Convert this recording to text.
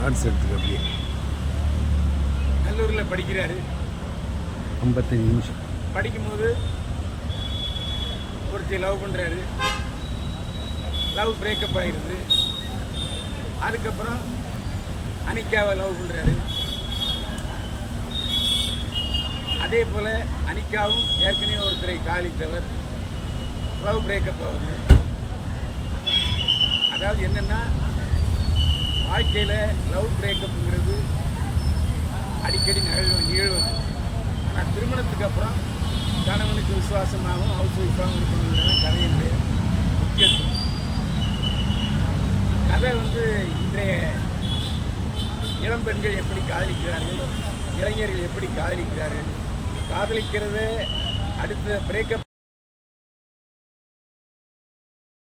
Shorts எடுத்துக்க அப்படியே கல்லூரியில் படிக்கிறாரு. 55 நிமிஷம் படிக்கும்போது ஒருத்தி லவ் பண்ணுறாரு. லவ் பிரேக்கப் ஆகிடுது. அதுக்கப்புறம் அனிக்காவை லவ் பண்ணுறாரு. அதே போல் அனிக்காவும் ஏற்கனவே ஒருத்தரை காலித்தவர். லவ் பிரேக்கப் ஆகுது. அதாவது என்னென்னா, வாழ்க்கையில் லவ் பிரேக்கப்புங்கிறது அடிக்கடி நிகழ்வது. ஆனால் திருமணத்துக்கு அப்புறம் கணவனுக்கு விசுவாசமாகவும் ஹவுஸ் ஒய்ஃபாகவும் இருக்கணுங்கிறது கதையினுடைய முக்கியத்துவம். கதை இன்றைய இளம்பெண்கள் எப்படி காதலிக்கிறார்கள், இளைஞர்கள் எப்படி காதலிக்கிறார்கள், காதலிக்கிறத அடுத்த பிரேக்கப்